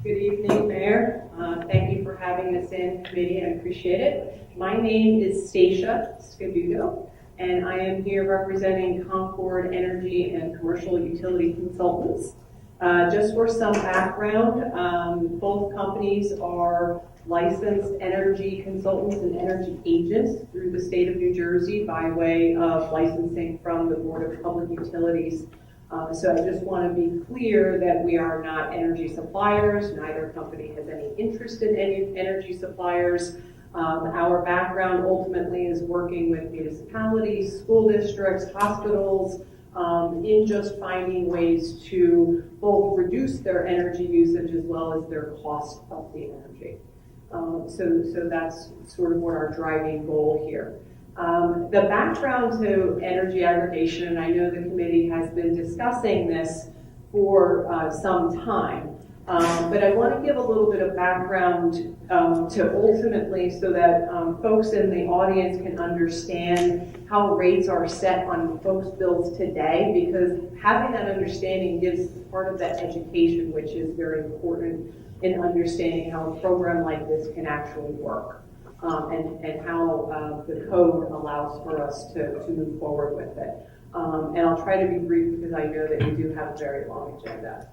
Good evening, Mayor. Thank you for having us in committee. I appreciate it. My name is Stacia Scaduto, and I am here representing Concord Energy and Commercial Utility Consultants. Just for some background, both companies are licensed energy consultants and energy agents through the state of New Jersey by way of licensing from the Board of Public Utilities. So I just want to be clear that we are not energy suppliers. Neither company has any interest in any energy suppliers. Our background ultimately is working with municipalities, school districts, hospitals, in just finding ways to both reduce their energy usage as well as their cost of the energy. So that's sort of what our driving goal here. The background to energy aggregation, and I know the committee has been discussing this for some time, but I want to give a little bit of background to ultimately so that folks in the audience can understand how rates are set on folks' bills today, because having that understanding gives part of that education, which is very important in understanding how a program like this can actually work. And how the code allows for us to move forward with it. And I'll try to be brief because I know that we do have a very long agenda.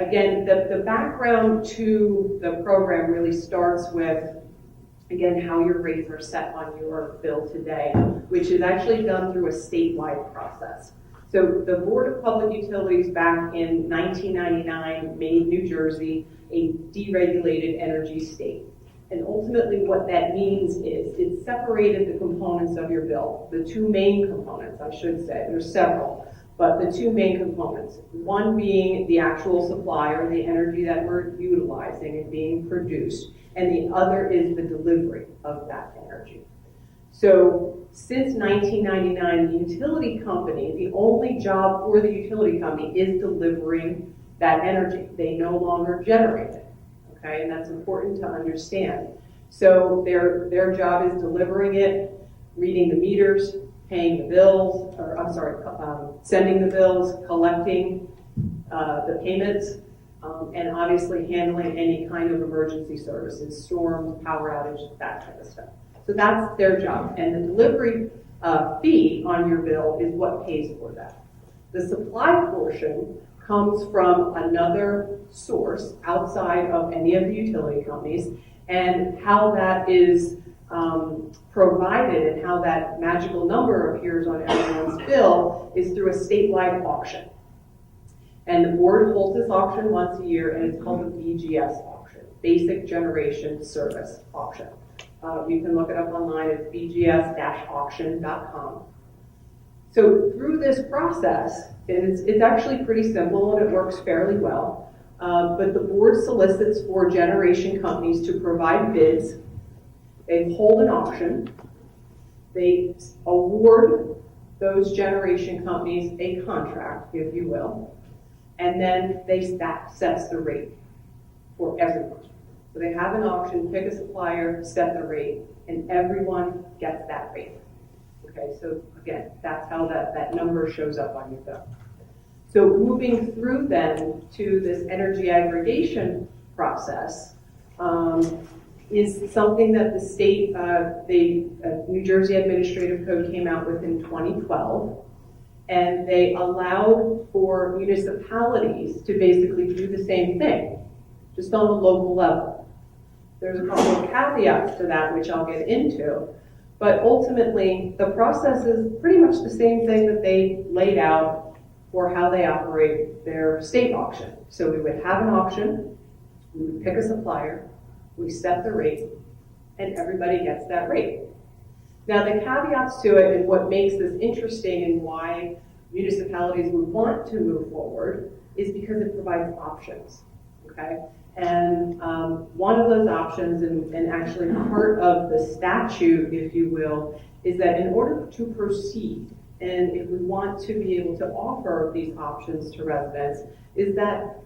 Again, the background to the program really starts with, again, how your rates are set on your bill today, which is actually done through a statewide process. So the Board of Public Utilities back in 1999 made New Jersey a deregulated energy state. And ultimately what that means is it separated the components of your bill, the two main components, I should say. There's several, but the two main components. One being the actual supply or the energy that we're utilizing and being produced, and the other is the delivery of that energy. So since 1999, the utility company, the only job for the utility company is delivering that energy. They no longer generate it. Okay, and that's important to understand. So their job is delivering it, reading the meters, paying the bills, sending the bills, collecting the payments, and obviously handling any kind of emergency services, storms, power outage, that kind of stuff. So that's their job. And the delivery fee on your bill is what pays for that. The supply portion comes from another source outside of any of the utility companies, and how that is provided and how that magical number appears on everyone's bill is through a statewide auction. And the board holds this auction once a year, and it's called the BGS auction, Basic Generation Service Auction. You can look it up online at bgs-auction.com. So through this process, it's actually pretty simple and it works fairly well. But the board solicits for generation companies to provide bids. They hold an auction. They award those generation companies a contract, if you will. And then that sets the rate for everyone. So they have an auction, pick a supplier, set the rate, and everyone gets that rate. Okay, so again, that's how that number shows up on your bill. So moving through then to this energy aggregation process is something that the state, New Jersey Administrative Code came out with in 2012, and they allowed for municipalities to basically do the same thing, just on a local level. There's a couple of caveats to that, which I'll get into. But ultimately, the process is pretty much the same thing that they laid out for how they operate their state auction. So we would have an auction, we would pick a supplier, we set the rate, and everybody gets that rate. Now the caveats to it and what makes this interesting and why municipalities would want to move forward is because it provides options, okay? And one of those options, and actually part of the statute, if you will, is that in order to proceed, and if we want to be able to offer these options to residents, is that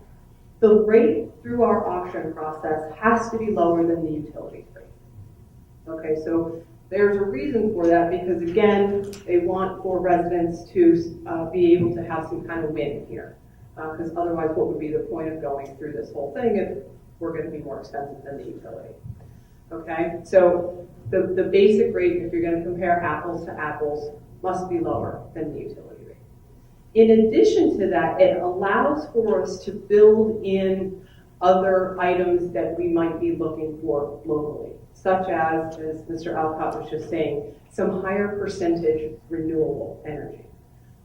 the rate through our auction process has to be lower than the utility rate. Okay, so there's a reason for that because, again, they want for residents to be able to have some kind of win here. because otherwise what would be the point of going through this whole thing if we're going to be more expensive than the utility? Okay, so the basic rate, if you're going to compare apples to apples, must be lower than the utility rate. In addition to that, it allows for us to build in other items that we might be looking for locally, such as Mr. Alcott was just saying, some higher percentage renewable energy.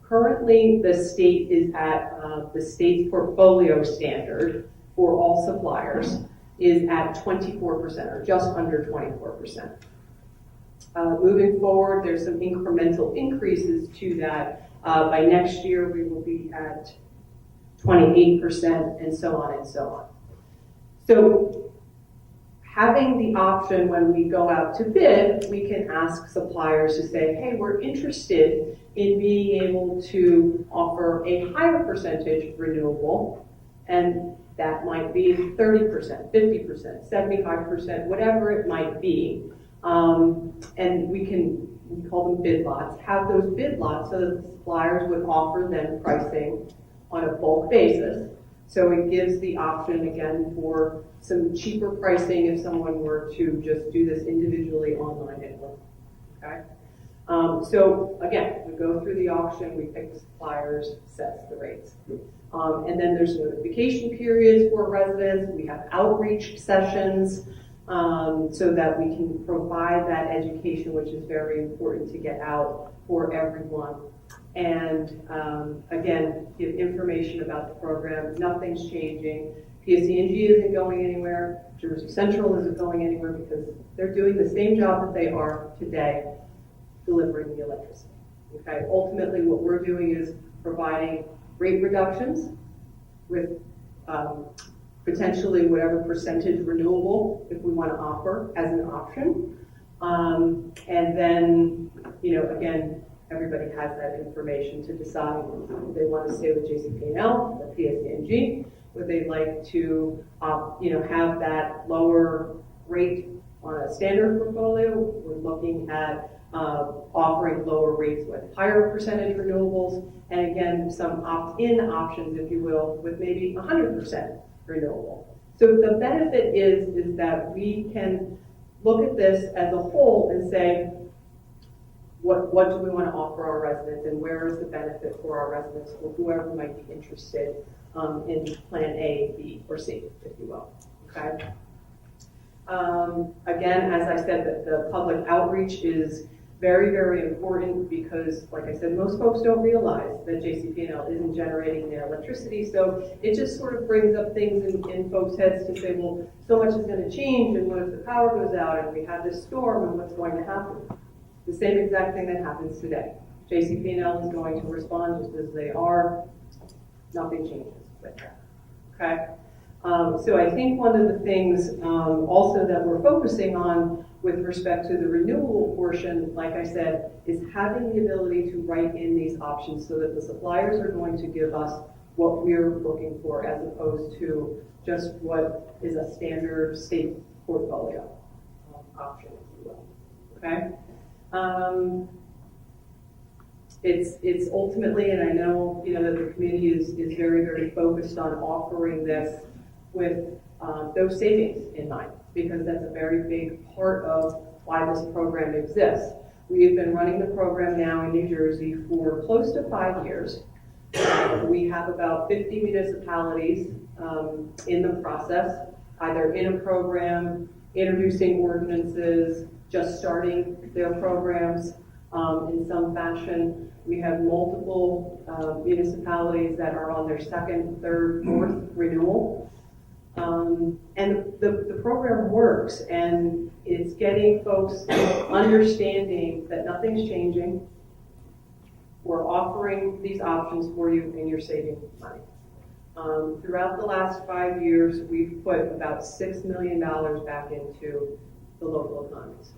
Currently, the state is at the state's portfolio standard for all suppliers is at 24% or just under 24%. Moving forward, there's some incremental increases to that. By next year, we will be at 28% and so on and so on. So having the option when we go out to bid, we can ask suppliers to say, hey, we're interested in being able to offer a higher percentage renewable, and that might be 30%, 50%, 75%, whatever it might be. And we call them bid lots, have those bid lots so that the suppliers would offer them pricing on a bulk basis. So it gives the option, again, for some cheaper pricing if someone were to just do this individually online at home. Okay? So again, we go through the auction, we pick the suppliers, sets the rates. And then there's notification periods for residents. We have outreach sessions so that we can provide that education, which is very important to get out for everyone. And again, give information about the program. Nothing's changing. PSE&G isn't going anywhere. Jersey Central isn't going anywhere because they're doing the same job that they are today, delivering the electricity. Okay. Ultimately, what we're doing is providing rate reductions with potentially whatever percentage renewable if we want to offer as an option. And then, again, everybody has that information to decide if they want to stay with JCP&L or PSE&G. Would they like to, have that lower rate on a standard portfolio? We're looking at offering lower rates with higher percentage renewables, and again, some opt-in options, if you will, with maybe 100% renewable. So the benefit is that we can look at this as a whole and say, what do we want to offer our residents, and where is the benefit for our residents, or whoever might be interested in Plan A, B, or C, if you will. Okay. Again, as I said, the public outreach is very, very important because, like I said, most folks don't realize that JCP&L isn't generating their electricity. So it just sort of brings up things in folks' heads to say, well, so much is going to change, and what if the power goes out, and we have this storm, and what's going to happen? The same exact thing that happens today. JCP&L is going to respond just as they are. Nothing changes with that. Okay? So I think one of the things also that we're focusing on with respect to the renewable portion, like I said, is having the ability to write in these options so that the suppliers are going to give us what we're looking for as opposed to just what is a standard state portfolio option, if you will. Okay? It's ultimately, and I know that the community is very, very focused on offering this with those savings in mind, because that's a very big part of why this program exists. We have been running the program now in New Jersey for close to 5 years. We have about 50 municipalities in the process, either in a program, introducing ordinances, just starting their programs in some fashion. We have multiple municipalities that are on their second, third, fourth renewal. And the program works, and it's getting folks understanding that nothing's changing. We're offering these options for you, and you're saving money. Throughout the last 5 years, we've put about $6 million back into the local economies.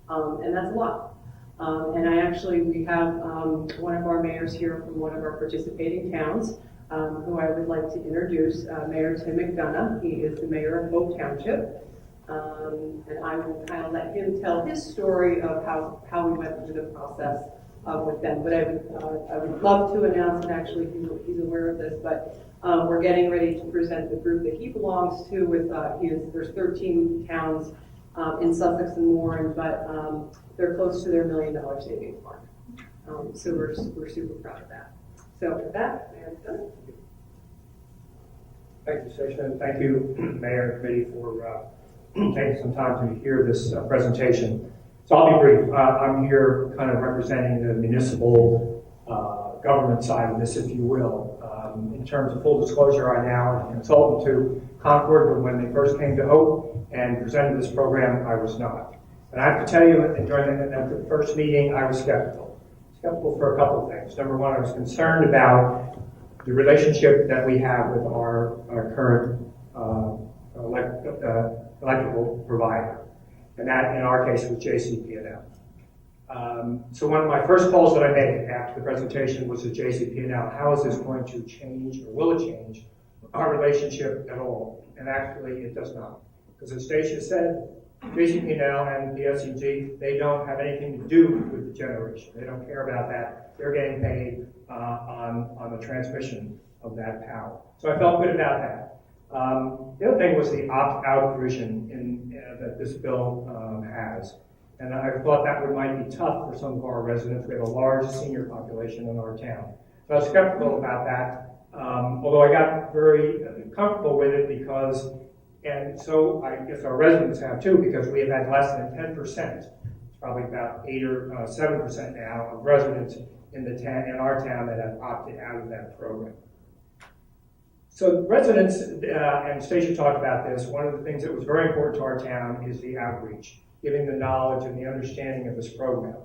And that's a lot. And we have one of our mayors here from one of our participating towns, who I would like to introduce, Mayor Tim McDonough. He is the mayor of Hope Township. And I will kind of let him tell his story of how we went through the process with them. But I would love to announce, and actually he's aware of this, but we're getting ready to present the group that he belongs to with, there's 13 towns in Sussex and Warren, but they're close to their $1 million savings mark. So we're super proud of that. So with that, Mayor's done. Thank you, Stacia, and thank you, Mayor and Committee, for taking some time to hear this presentation. So I'll be brief. I'm here kind of representing the municipal government side of this, if you will. In terms of full disclosure, I now am a consultant to Concord, but when they first came to Hope and presented this program, I was not. And I have to tell you, during the first meeting, I was skeptical. Skeptical for a couple of things. Number one, I was concerned about the relationship that we have with our current electrical provider. And that, in our case, was JCP&L. So one of my first calls that I made after the presentation was to JCP&L. How is this going to change, or will it change, our relationship at all? And actually, it does not. Because as Stacia said, JCP&L and PSEG, they don't have anything to do with the generation. They don't care about that. They're getting paid on the transmission of that power. So I felt good about that. The other thing was the opt-out provision that this bill has. And I thought that might be tough for some of our residents. We have a large senior population in our town. So I was skeptical about that, although I got very comfortable with it because, and so I guess our residents have too, because we have had less than 10%. It's probably about 8 or 7% now of residents in our town that have opted out of that program. So residents, and Stacia talked about this, one of the things that was very important to our town is the outreach, giving the knowledge and the understanding of this program.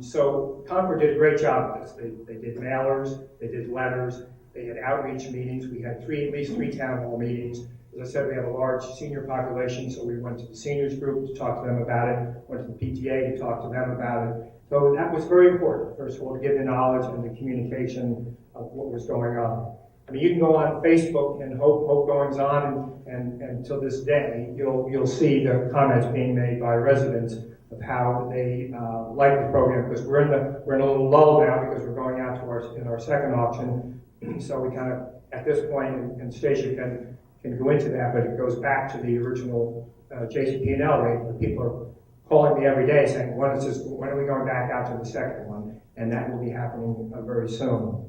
So Concord did a great job of this. They did mailers, they did letters, they had outreach meetings. We had at least three town hall meetings. As I said, we have a large senior population, so we went to the seniors group to talk to them about it, went to the PTA to talk to them about it. So that was very important, first of all, to give the knowledge and the communication of what was going on. I mean, you can go on Facebook and Hope Goings On, and until this day, you'll see the comments being made by residents of how they like the program, because we're in a little lull now because we're going out to our second auction. So we kind of, at this point, and Stacia can go into that, but it goes back to the original JCP&L rate, where people are calling me every day saying, when are we going back out to the second one? And that will be happening very soon.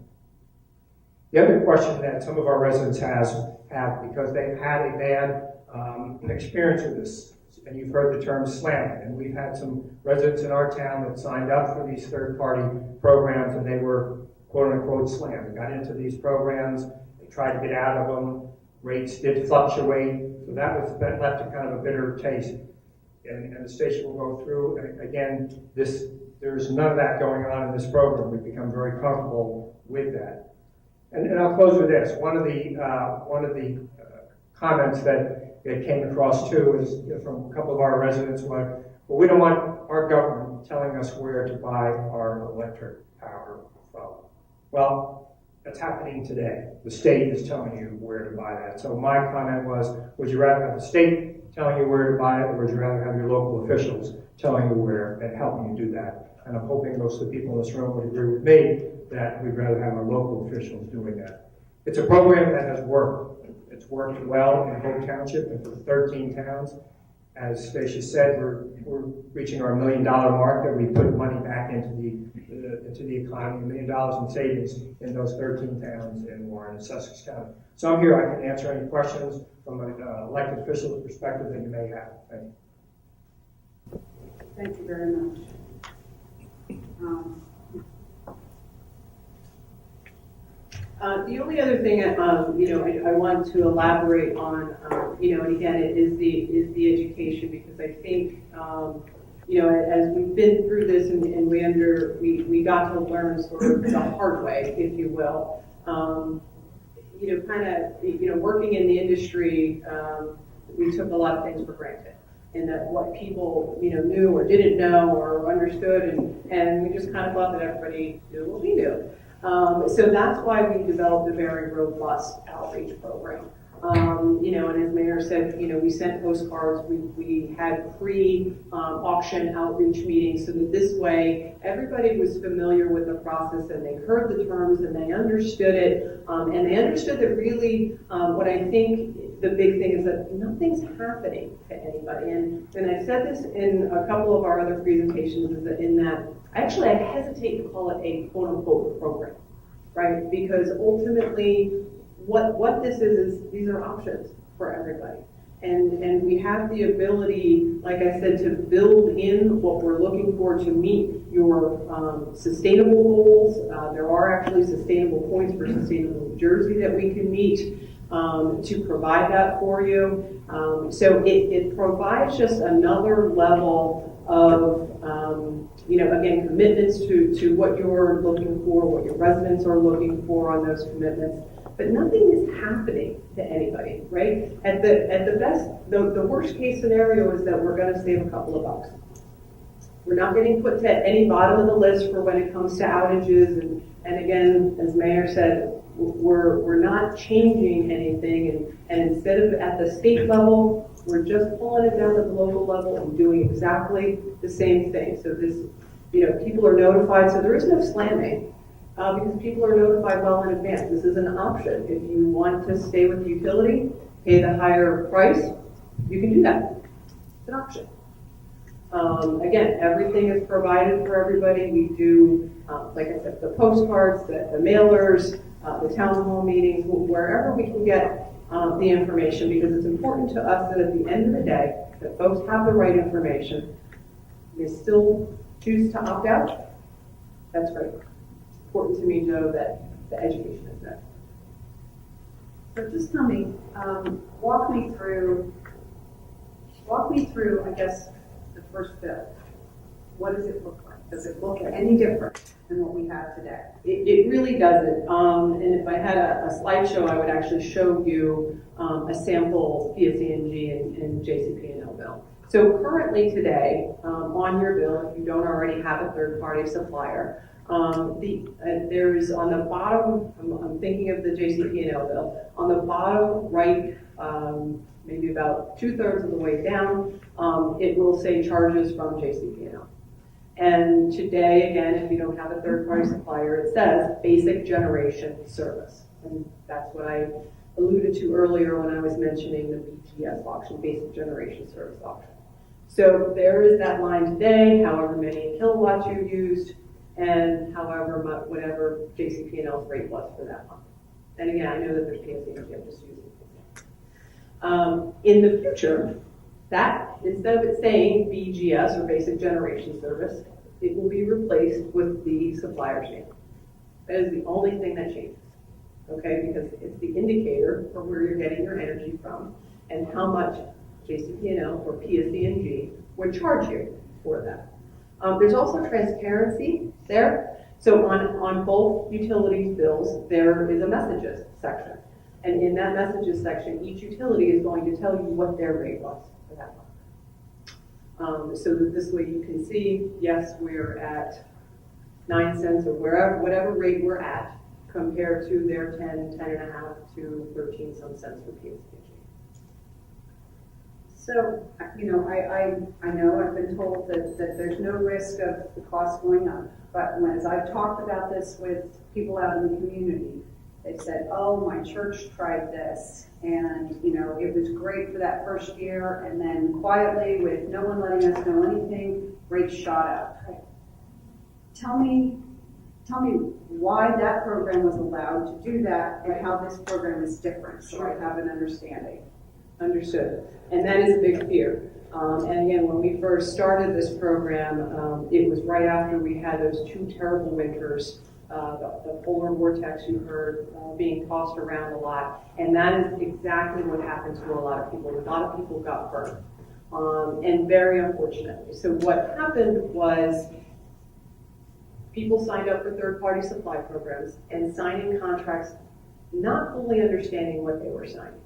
The other question that some of our residents have, because they've had a bad experience with this, and you've heard the term slamming, and we've had some residents in our town that signed up for these third-party programs, and they were quote-unquote slammed. They got into these programs, they tried to get out of them, rates did fluctuate, so that left a kind of a bitter taste. And the station will go through, and again, there's none of that going on in this program. We've become very comfortable with that. And I'll close with this. One of the comments that came across too is from a couple of our residents was, well, we don't want our government telling us where to buy our electric power from. Well, that's happening today. The state is telling you where to buy that. So my comment was, would you rather have the state telling you where to buy it, or would you rather have your local officials telling you where and helping you do that? And I'm hoping most of the people in this room would agree with me that we'd rather have our local officials doing that. It's a program that has worked. It's worked well in Hope Township and for 13 towns. As Stacia said, we're reaching our $1 million mark, that we put money back into the economy, $1 million in savings in those 13 towns in Warren and Sussex County. So I'm here. I can answer any questions from an elected official's perspective that you may have. Thank you. Thank you very much. The only other thing, I want to elaborate on, and again, it is the education, because I think, as we've been through this and we got to learn sort of the hard way, if you will, working in the industry, we took a lot of things for granted. And that what people, knew or didn't know or understood, and we just kind of thought that everybody knew what we knew. So that's why we developed a very robust outreach program. And as Mayor said, we sent postcards, we had pre-auction outreach meetings so that this way everybody was familiar with the process and they heard the terms and they understood it. And they understood that really what I think the big thing is that nothing's happening to anybody. And I said this in a couple of our other presentations, is that I hesitate to call it a quote-unquote program, right? Because ultimately, what this is these are options for everybody. And we have the ability, like I said, to build in what we're looking for to meet your sustainable goals. There are actually sustainable points for Sustainable New Jersey that we can meet to provide that for you. So it provides just another level of, again, commitments to what you're looking for, what your residents are looking for on those commitments. But nothing is happening to anybody, right? At the best, the worst case scenario is that we're going to save a couple of bucks. We're not getting put to any bottom of the list for when it comes to outages. And again, as Mayor said, we're not changing anything. And instead of at the state level, we're just pulling it down at the local level and doing exactly the same thing. So this, people are notified. So there is no slamming. Because people are notified well in advance. This is an option. If you want to stay with the utility, pay the higher price, you can do that. It's an option. Again, everything is provided for everybody. We do, like I said, the postcards, the mailers, the town hall meetings, wherever we can get the information, because it's important to us that at the end of the day, that folks have the right information. They still choose to opt out. That's great. Important to me, Joe, that the education is there. So just tell me, walk me through, I guess, the first bill. What does it look like? Does it look any different than what we have today? It really doesn't. And if I had a slideshow, I would actually show you a sample PSE&G and JCP&L bill. So currently today, on your bill, if you don't already have a third-party supplier, there's on the bottom, I'm thinking of the JCP&L bill, on the bottom right, maybe about 2/3 of the way down, it will say charges from JCP&L. And today, again, if you don't have a third-party supplier, it says basic generation service. And that's what I alluded to earlier when I was mentioning the BGS auction, basic generation service auction. So there is that line today, however many kilowatts you used, and whatever JCP&L's rate was for that month. And again, I know that there's PSE&G, I'm just using it. In the future, that, instead of it saying BGS or basic generation service, it will be replaced with the supplier's name. That is the only thing that changes, okay? Because it's the indicator for where you're getting your energy from and how much JCP&L or PSE&G would charge you for that. There's also transparency there. So on both utilities bills, there is a messages section. And in that messages section, each utility is going to tell you what their rate was for that month. So that this way you can see, yes, we're at 9 cents or whatever rate we're at compared to their 10.5 to 13 some cents for PSE&G. So, I know I've been told that there's no risk of the cost going up, but as I've talked about this with people out in the community, they've said, oh, my church tried this, and, it was great for that first year, and then quietly, with no one letting us know anything, rates shot up. Tell me why that program was allowed to do that, and how this program is different, so I have an understanding. Understood. And that is a big fear. And again, when we first started this program, it was right after we had those 2 terrible winters, the polar vortex you heard being tossed around a lot. And that is exactly what happened to a lot of people. A lot of people got burned, and very unfortunately. So what happened was people signed up for third-party supply programs and signing contracts not fully understanding what they were signing.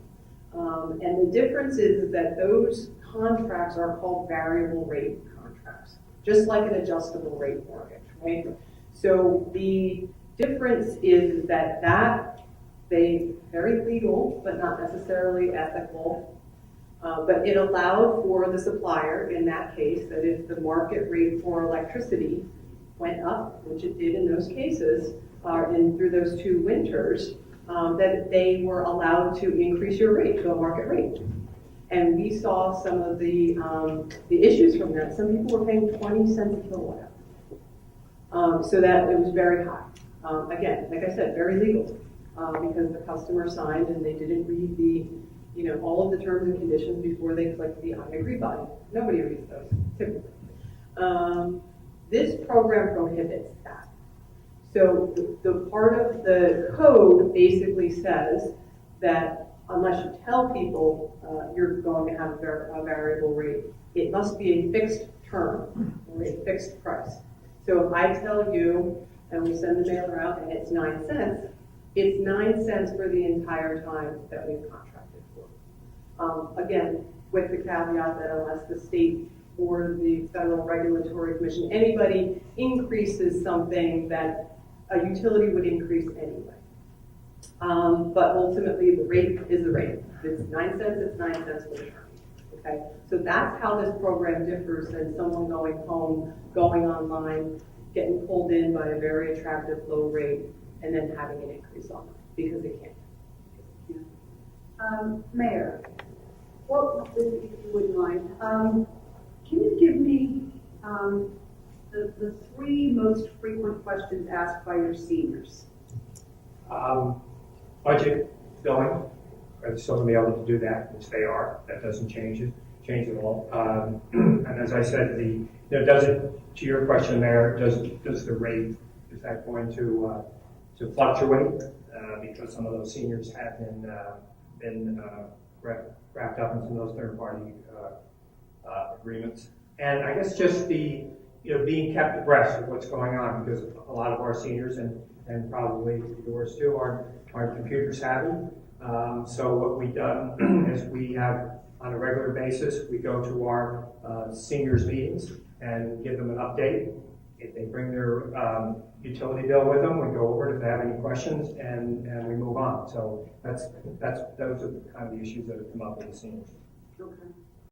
And the difference is that those contracts are called variable rate contracts, just like an adjustable rate mortgage, right? So the difference is that very legal, but not necessarily ethical. But it allowed for the supplier, in that case, that if the market rate for electricity went up, which it did in those cases, through those 2 winters, that they were allowed to increase your rate to a market rate. And we saw some of the issues from that. Some people were paying 20 cents a kilowatt hour. So that it was very high. Again, like I said, very legal, because the customer signed and they didn't read all of the terms and conditions before they clicked the I agree button. Nobody reads those, typically. This program prohibits that. So the part of the code basically says that unless you tell people you're going to have a variable rate, it must be a fixed term or a fixed price. So if I tell you, and we send the mailer out and it's 9 cents, it's 9 cents for the entire time that we've contracted for. Again, with the caveat that unless the state or the Federal Regulatory Commission, anybody increases something, that a utility would increase anyway. But ultimately, the rate is the rate. If it's 9 cents, it's 9 cents for the term. Okay? So that's how this program differs than someone going home, going online, getting pulled in by a very attractive low rate, and then having an increase on them because they can't. Mayor, if you wouldn't mind, can you give me the 3 most frequent questions asked by your seniors? Budget filling, they're still going to be able to do that, which they are. That doesn't change at all. And as I said, does it, to your question there, does the rate, is that going to fluctuate? Because some of those seniors have been wrapped up in some of those third-party agreements. And I guess just being kept abreast of what's going on, because a lot of our seniors and probably yours too aren't computer savvy. So what we've done is we have, on a regular basis, we go to our seniors meetings and give them an update. If they bring their utility bill with them, we go over it if they have any questions, and we move on. So those are the kind of issues that have come up with the seniors. Okay.